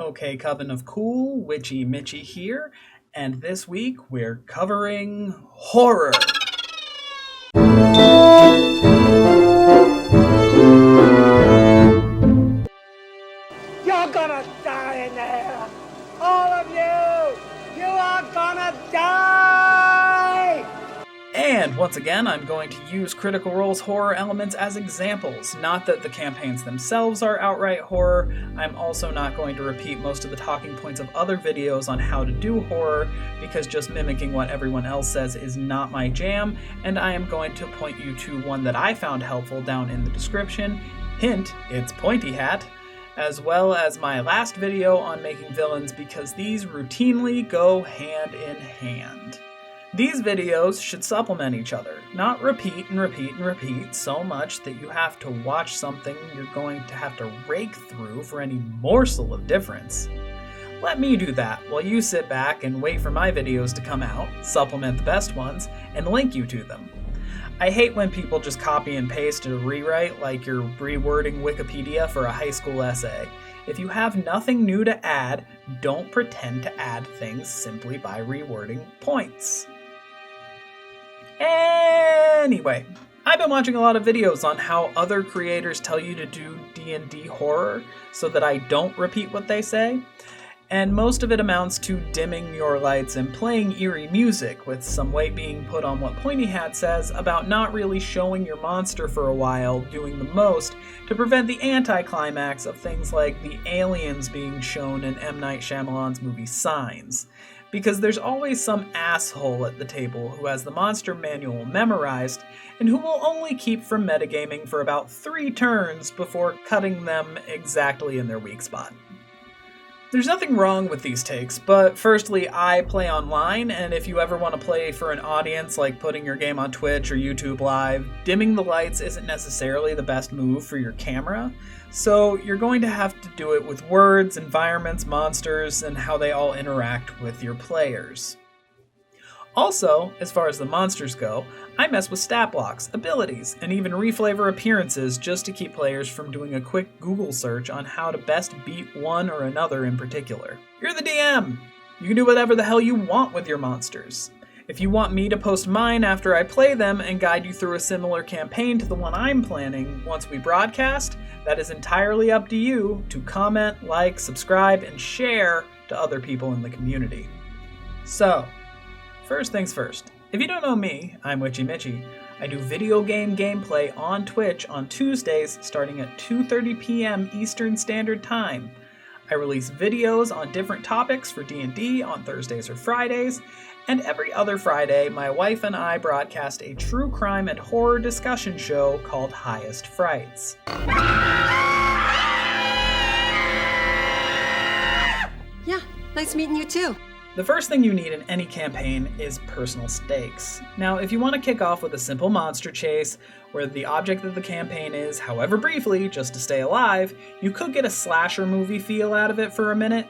Okay, Coven of Cool, Witchy Mitchy here, and this week we're covering horror. You're gonna die in there! All of you! You are gonna die! And once again, I'm going to use Critical Role's horror elements as examples. Not that the campaigns themselves are outright horror. I'm also not going to repeat most of the talking points of other videos on how to do horror, because just mimicking what everyone else says is not my jam, and I am going to point you to one that I found helpful down in the description. Hint, it's Pointy Hat. As well as my last video on making villains, because these routinely go hand in hand. These videos should supplement each other, not repeat and repeat and repeat so much that you have to watch something you're going to have to rake through for any morsel of difference. Let me do that while you sit back and wait for my videos to come out, supplement the best ones, and link you to them. I hate when people just copy and paste a rewrite like you're rewording Wikipedia for a high school essay. If you have nothing new to add, don't pretend to add things simply by rewording points. Anyway, I've been watching a lot of videos on how other creators tell you to do D&D horror so that I don't repeat what they say. And most of it amounts to dimming your lights and playing eerie music, with some weight being put on what Pointy Hat says about not really showing your monster for a while, doing the most to prevent the anticlimax of things like the aliens being shown in M. Night Shyamalan's movie Signs. Because there's always some asshole at the table who has the monster manual memorized, and who will only keep from metagaming for about 3 turns before cutting them exactly in their weak spot. There's nothing wrong with these takes, but firstly, I play online, and if you ever want to play for an audience, like putting your game on Twitch or YouTube Live, dimming the lights isn't necessarily the best move for your camera, so you're going to have to do it with words, environments, monsters, and how they all interact with your players. Also, as far as the monsters go, I mess with stat blocks, abilities, and even reflavor appearances just to keep players from doing a quick Google search on how to best beat one or another in particular. You're the DM! You can do whatever the hell you want with your monsters. If you want me to post mine after I play them and guide you through a similar campaign to the one I'm planning once we broadcast, that is entirely up to you to comment, like, subscribe, and share to other people in the community. So, first things first. If you don't know me, I'm Witchy Mitchy. I do video game gameplay on Twitch on Tuesdays starting at 2:30 p.m. Eastern Standard Time. I release videos on different topics for D&D on Thursdays or Fridays, and every other Friday, my wife and I broadcast a true crime and horror discussion show called Highest Frights. Yeah, nice meeting you too. The first thing you need in any campaign is personal stakes. Now, if you want to kick off with a simple monster chase, where the object of the campaign is, however briefly, just to stay alive, you could get a slasher movie feel out of it for a minute,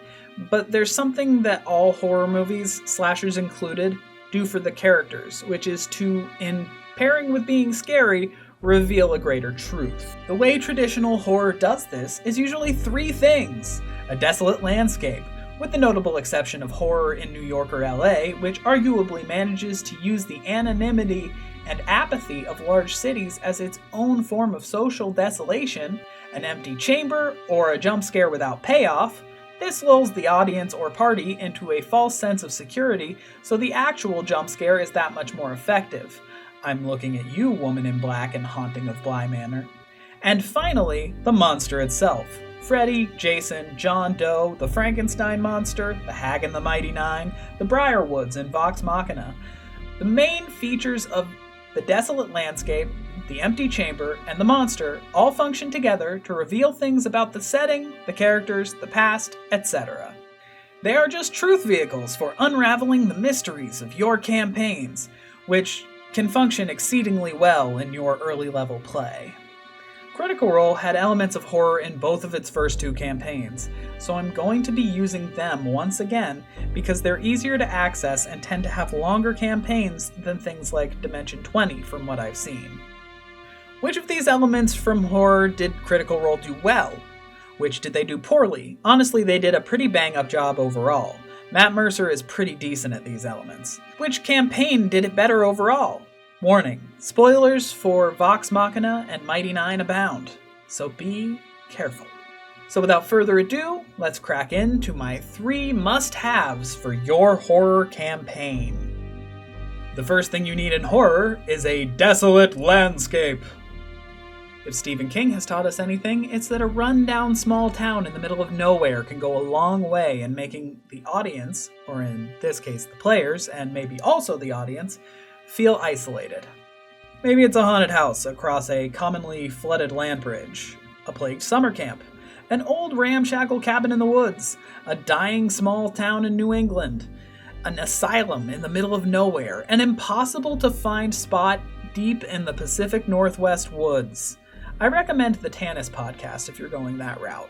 but there's something that all horror movies, slashers included, do for the characters, which is to, in pairing with being scary, reveal a greater truth. The way traditional horror does this is usually 3 things: a desolate landscape, with the notable exception of horror in New York or LA, which arguably manages to use the anonymity and apathy of large cities as its own form of social desolation, an empty chamber, or a jump scare without payoff. This lulls the audience or party into a false sense of security, so the actual jump scare is that much more effective. I'm looking at you, Woman in Black and Haunting of Bly Manor. And finally, the monster itself. Freddy, Jason, John Doe, the Frankenstein monster, the Hag and the Mighty Nine, the Briarwoods, and Vox Machina. The main features of the desolate landscape, the empty chamber, and the monster all function together to reveal things about the setting, the characters, the past, etc. They are just truth vehicles for unraveling the mysteries of your campaigns, which can function exceedingly well in your early level play. Critical Role had elements of horror in both of its first 2 campaigns, so I'm going to be using them once again because they're easier to access and tend to have longer campaigns than things like Dimension 20 from what I've seen. Which of these elements from horror did Critical Role do well? Which did they do poorly? Honestly, they did a pretty bang-up job overall. Matt Mercer is pretty decent at these elements. Which campaign did it better overall? Warning, spoilers for Vox Machina and Mighty Nine abound, so be careful. So without further ado, let's crack into my 3 must-haves for your horror campaign. The first thing you need in horror is a desolate landscape. If Stephen King has taught us anything, it's that a run-down small town in the middle of nowhere can go a long way in making the audience, or in this case the players, and maybe also the audience, feel isolated. Maybe it's a haunted house across a commonly flooded land bridge, a plagued summer camp, an old ramshackle cabin in the woods, a dying small town in New England, an asylum in the middle of nowhere, an impossible-to-find spot deep in the Pacific Northwest woods. I recommend the Tanis podcast if you're going that route.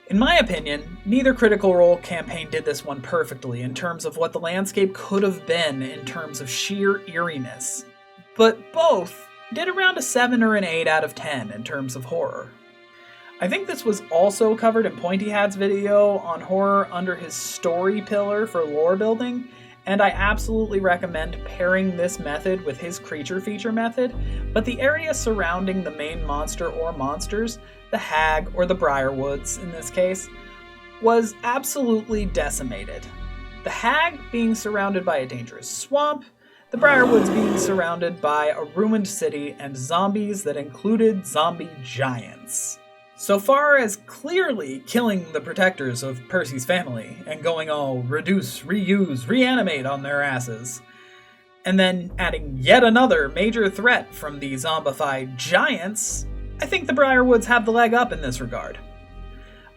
In my opinion, neither Critical Role campaign did this one perfectly in terms of what the landscape could have been in terms of sheer eeriness, but both did around a 7 or an 8 out of 10 in terms of horror. I think this was also covered in Pointy Hat's video on horror under his story pillar for lore building, and I absolutely recommend pairing this method with his creature feature method, but the area surrounding the main monster or monsters, the hag or the Briarwoods in this case, was absolutely decimated. The hag being surrounded by a dangerous swamp, the Briarwoods being surrounded by a ruined city and zombies that included zombie giants. So far as clearly killing the protectors of Percy's family and going all reduce, reuse, reanimate on their asses, and then adding yet another major threat from the zombified giants, I think the Briarwoods have the leg up in this regard.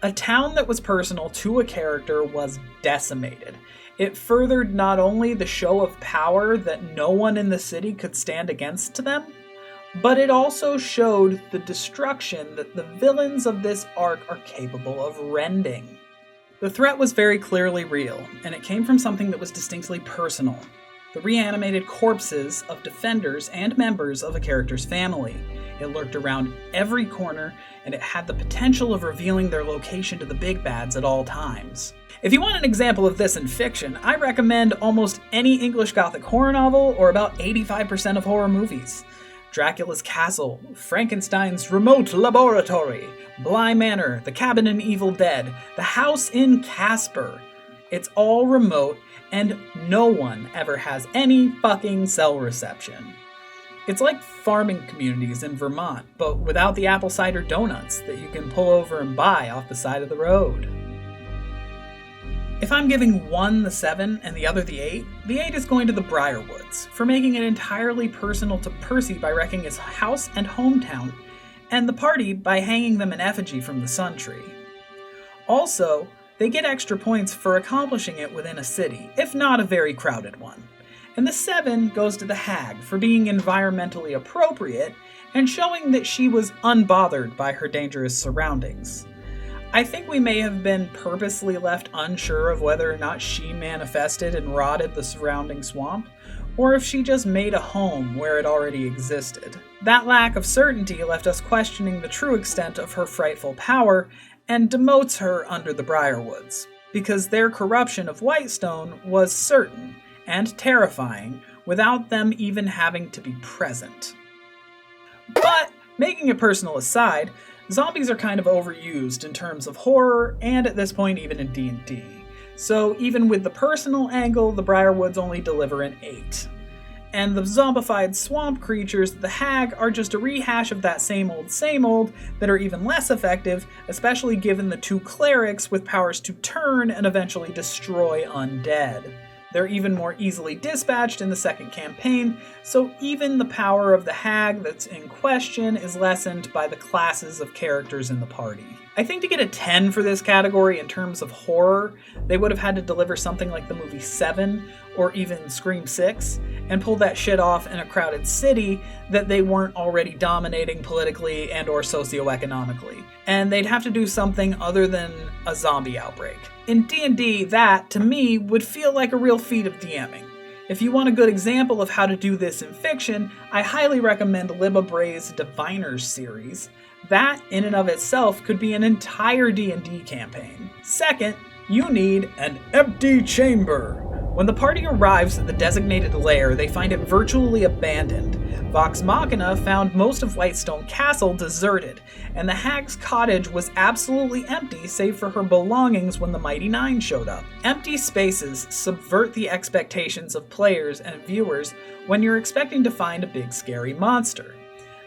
A town that was personal to a character was decimated. It furthered not only the show of power that no one in the city could stand against to them, but it also showed the destruction that the villains of this arc are capable of rending. The threat was very clearly real, and it came from something that was distinctly personal: the reanimated corpses of defenders and members of a character's family. It lurked around every corner, and it had the potential of revealing their location to the big bads at all times. If you want an example of this in fiction, I recommend almost any English Gothic horror novel or about 85% of horror movies. Dracula's Castle, Frankenstein's Remote Laboratory, Bly Manor, The Cabin in Evil Dead, The House in Casper. It's all remote, and no one ever has any fucking cell reception. It's like farming communities in Vermont, but without the apple cider donuts that you can pull over and buy off the side of the road. If I'm giving one the 7 and the other the 8 is going to the Briarwoods for making it entirely personal to Percy by wrecking his house and hometown, and the party by hanging them an effigy from the Sun Tree. Also, they get extra points for accomplishing it within a city, if not a very crowded one. And the 7 goes to the hag for being environmentally appropriate and showing that she was unbothered by her dangerous surroundings. I think we may have been purposely left unsure of whether or not she manifested and rotted the surrounding swamp, or if she just made a home where it already existed. That lack of certainty left us questioning the true extent of her frightful power and demotes her under the Briarwoods, because their corruption of Whitestone was certain and terrifying without them even having to be present. But, making a personal aside, zombies are kind of overused in terms of horror, and at this point even in D&D. So even with the personal angle, the Briarwoods only deliver an 8. And the zombified swamp creatures, the hag, are just a rehash of that same old that are even less effective, especially given the 2 clerics with powers to turn and eventually destroy undead. They're even more easily dispatched in the second campaign, so even the power of the hag that's in question is lessened by the classes of characters in the party. I think to get a 10 for this category in terms of horror, they would have had to deliver something like the movie 7 or even Scream 6 and pull that shit off in a crowded city that they weren't already dominating politically and or socioeconomically. And they'd have to do something other than a zombie outbreak. In D&D, that, to me, would feel like a real feat of DMing. If you want a good example of how to do this in fiction, I highly recommend Libba Bray's Diviners series. That, in and of itself, could be an entire D&D campaign. Second, you need an empty chamber. When the party arrives at the designated lair, they find it virtually abandoned. Vox Machina found most of Whitestone Castle deserted, and the hag's cottage was absolutely empty save for her belongings when the Mighty Nine showed up. Empty spaces subvert the expectations of players and viewers when you're expecting to find a big scary monster.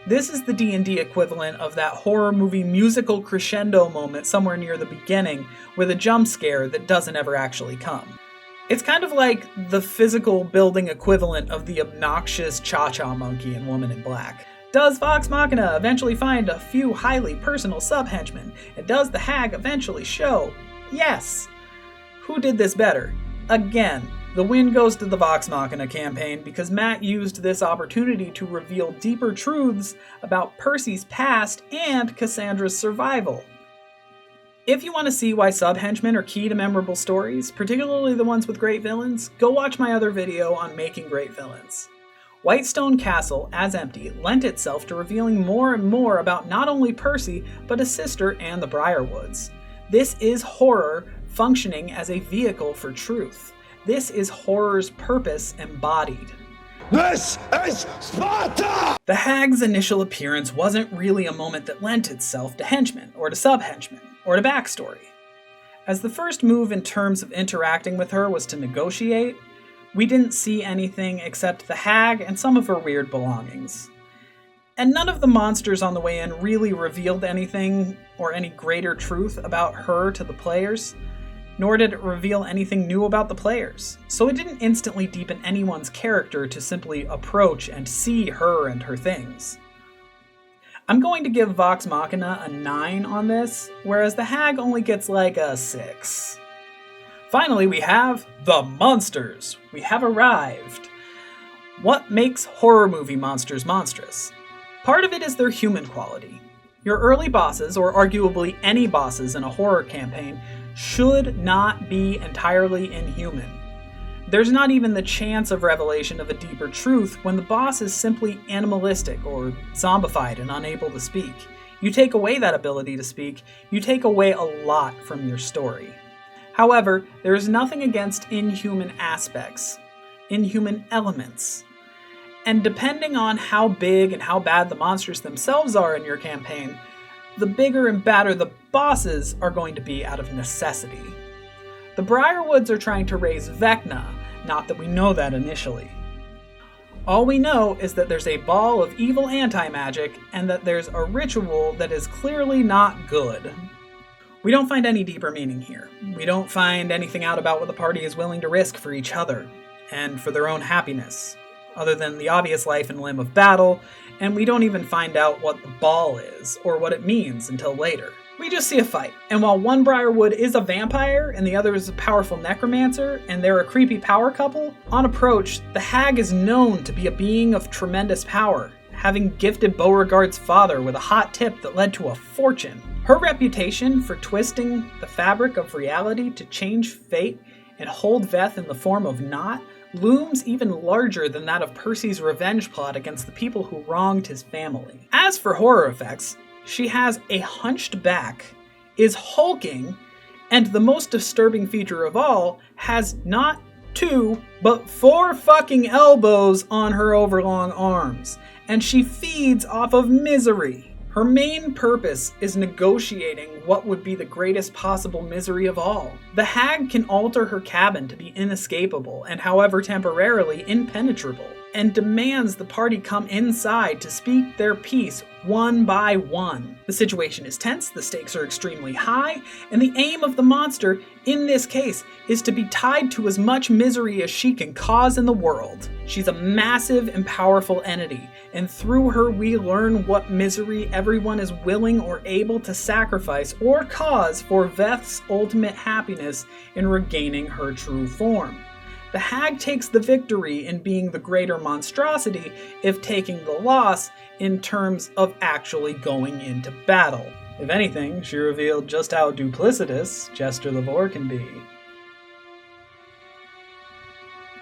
This is the D&D equivalent of that horror movie musical crescendo moment somewhere near the beginning with a jump scare that doesn't ever actually come. It's kind of like the physical building equivalent of the obnoxious Cha-Cha monkey in Woman in Black. Does Vox Machina eventually find a few highly personal sub-henchmen? And does the hag eventually show? Yes! Who did this better? Again, the win goes to the Vox Machina campaign because Matt used this opportunity to reveal deeper truths about Percy's past and Cassandra's survival. If you want to see why sub-henchmen are key to memorable stories, particularly the ones with great villains, go watch my other video on making great villains. Whitestone Castle, as empty, lent itself to revealing more and more about not only Percy, but his sister and the Briarwoods. This is horror functioning as a vehicle for truth. This is horror's purpose embodied. This is Sparta! The hag's initial appearance wasn't really a moment that lent itself to henchmen, or to sub-henchmen, or to backstory. As the first move in terms of interacting with her was to negotiate, we didn't see anything except the hag and some of her weird belongings. And none of the monsters on the way in really revealed anything or any greater truth about her to the players, nor did it reveal anything new about the players. So it didn't instantly deepen anyone's character to simply approach and see her and her things. I'm going to give Vox Machina a 9 on this, whereas the hag only gets like a 6. Finally, we have the monsters. We have arrived. What makes horror movie monsters monstrous? Part of it is their human quality. Your early bosses, or arguably any bosses in a horror campaign, should not be entirely inhuman. There's not even the chance of revelation of a deeper truth when the boss is simply animalistic or zombified and unable to speak. You take away that ability to speak, you take away a lot from your story. However, there is nothing against inhuman aspects, inhuman elements. And depending on how big and how bad the monsters themselves are in your campaign, the bigger and badder the bosses are going to be out of necessity. The Briarwoods are trying to raise Vecna, not that we know that initially. All we know is that there's a ball of evil anti-magic and that there's a ritual that is clearly not good. We don't find any deeper meaning here. We don't find anything out about what the party is willing to risk for each other and for their own happiness, other than the obvious life and limb of battle, and we don't even find out what the ball is, or what it means until later. We just see a fight, and while one Briarwood is a vampire and the other is a powerful necromancer, and they're a creepy power couple, on approach, the hag is known to be a being of tremendous power, having gifted Beauregard's father with a hot tip that led to a fortune. Her reputation for twisting the fabric of reality to change fate and hold Veth in the form of Not looms even larger than that of Percy's revenge plot against the people who wronged his family. As for horror effects, she has a hunched back, is hulking, and the most disturbing feature of all, has not 2, but 4 fucking elbows on her overlong arms, and she feeds off of misery. Her main purpose is negotiating what would be the greatest possible misery of all. The hag can alter her cabin to be inescapable and, however temporarily, impenetrable, and demands the party come inside to speak their piece one by one. The situation is tense, the stakes are extremely high, and the aim of the monster, in this case, is to be tied to as much misery as she can cause in the world. She's a massive and powerful entity, and through her we learn what misery everyone is willing or able to sacrifice or cause for Veth's ultimate happiness in regaining her true form. The hag takes the victory in being the greater monstrosity, if taking the loss in terms of actually going into battle. If anything, she revealed just how duplicitous Jester Lavore can be.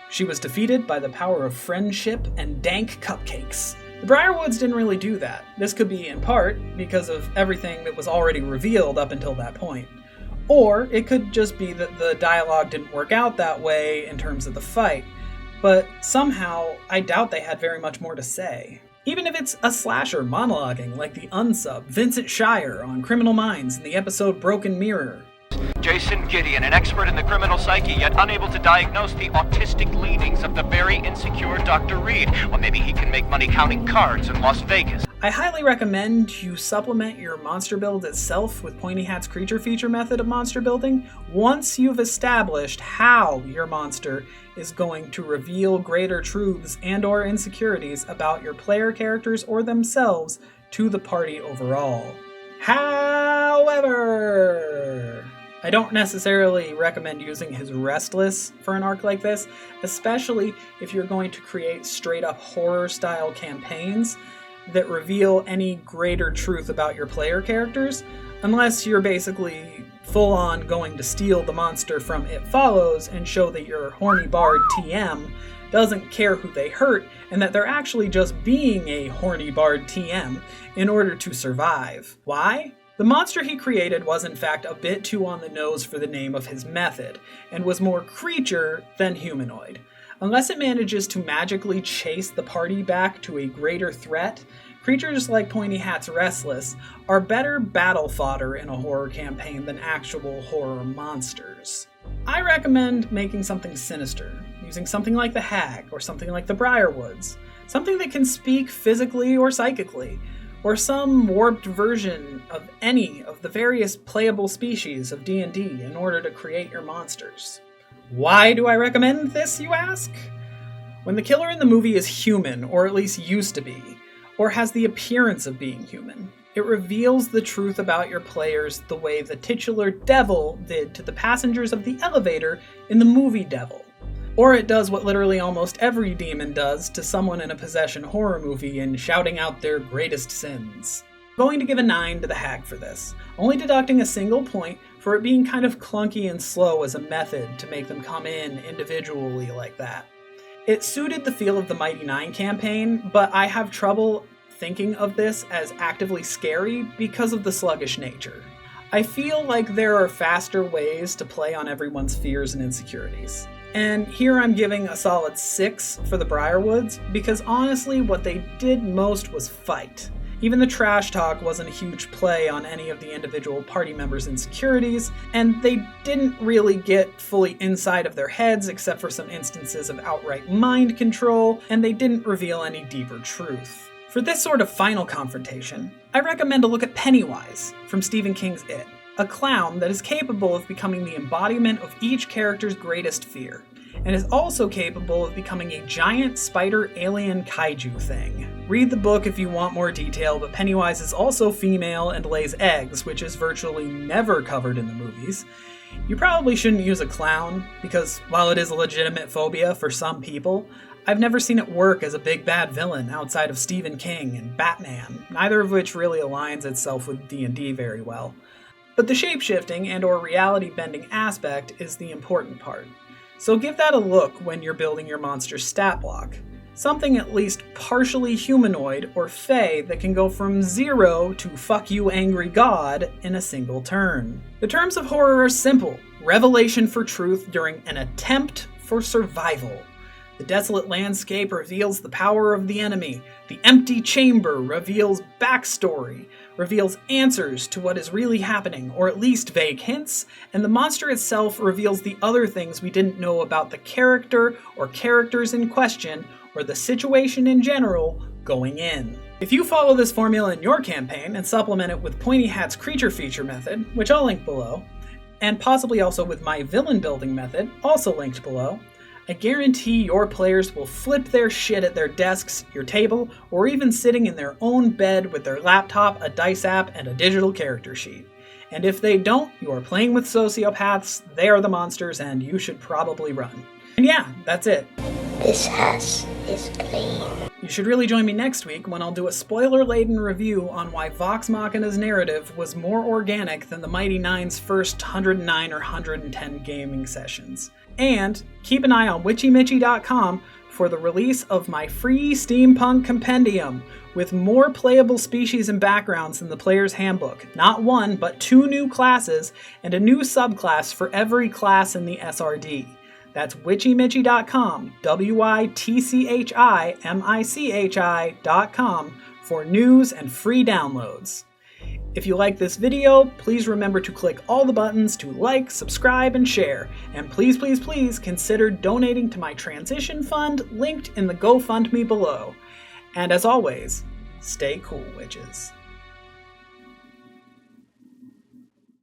She was defeated by the power of friendship and dank cupcakes. The Briarwoods didn't really do that. This could be in part because of everything that was already revealed up until that point. Or it could just be that the dialogue didn't work out that way in terms of the fight. But somehow, I doubt they had very much more to say. Even if it's a slasher monologuing like the unsub Vincent Shire on Criminal Minds in the episode Broken Mirror. Jason Gideon, an expert in the criminal psyche, yet unable to diagnose the autistic leanings of the very insecure Dr. Reed. Well, maybe he can make money counting cards in Las Vegas. I highly recommend you supplement your monster build itself with Pointy Hat's creature feature method of monster building once you've established how your monster is going to reveal greater truths and/or insecurities about your player characters or themselves to the party overall. However, I don't necessarily recommend using his Restless for an arc like this, especially if you're going to create straight-up horror-style campaigns that reveal any greater truth about your player characters, unless you're basically full-on going to steal the monster from It Follows and show that your horny bard TM doesn't care who they hurt and that they're actually just being a horny bard TM in order to survive. Why? The monster he created was in fact a bit too on the nose for the name of his method, and was more creature than humanoid. Unless it manages to magically chase the party back to a greater threat, creatures like Pointy Hat's Restless are better battle fodder in a horror campaign than actual horror monsters. I recommend making something sinister, using something like the Hag or something like the Briarwoods, something that can speak physically or psychically, or some warped version of any of the various playable species of D&D in order to create your monsters. Why do I recommend this, you ask? When the killer in the movie is human, or at least used to be, or has the appearance of being human, it reveals the truth about your players the way the titular devil did to the passengers of the elevator in the movie Devil. Or it does what literally almost every demon does to someone in a possession horror movie in shouting out their greatest sins. I'm going to give a 9 to the Hag for this, only deducting a single point for it being kind of clunky and slow as a method to make them come in individually like that. It suited the feel of the Mighty Nine campaign, but I have trouble thinking of this as actively scary because of the sluggish nature. I feel like there are faster ways to play on everyone's fears and insecurities. And here I'm giving a solid 6 for the Briarwoods, because honestly what they did most was fight. Even the trash talk wasn't a huge play on any of the individual party members' insecurities, and they didn't really get fully inside of their heads except for some instances of outright mind control, and they didn't reveal any deeper truth. For this sort of final confrontation, I recommend a look at Pennywise from Stephen King's It, a clown that is capable of becoming the embodiment of each character's greatest fear, and is also capable of becoming a giant spider alien kaiju thing. Read the book if you want more detail, but Pennywise is also female and lays eggs, which is virtually never covered in the movies. You probably shouldn't use a clown, because while it is a legitimate phobia for some people, I've never seen it work as a big bad villain outside of Stephen King and Batman, neither of which really aligns itself with D&D very well. But the shape-shifting and/or reality-bending aspect is the important part. So give that a look when you're building your monster's stat block. Something at least partially humanoid or fey that can go from 0 to fuck you angry god in a single turn. The terms of horror are simple. Revelation for truth during an attempt for survival. The desolate landscape reveals the power of the enemy. The empty chamber reveals backstory, reveals answers to what is really happening, or at least vague hints, and the monster itself reveals the other things we didn't know about the character or characters in question, or the situation in general going in. If you follow this formula in your campaign and supplement it with Pointy Hat's creature feature method, which I'll link below, and possibly also with my villain building method, also linked below, I guarantee your players will flip their shit at their desks, your table, or even sitting in their own bed with their laptop, a dice app, and a digital character sheet. And if they don't, you are playing with sociopaths, they are the monsters, and you should probably run. And yeah, that's it. This house is clean. You should really join me next week when I'll do a spoiler-laden review on why Vox Machina's narrative was more organic than the Mighty Nine's first 109 or 110 gaming sessions. And keep an eye on witchymitchy.com for the release of my free steampunk compendium with more playable species and backgrounds than the player's handbook. Not one, but 2 new classes and a new subclass for every class in the SRD. That's witchymitchy.com, witchymichi.com for news and free downloads. If you like this video, please remember to click all the buttons to like, subscribe, and share. And please, please, please consider donating to my transition fund linked in the GoFundMe below. And as always, stay cool, witches.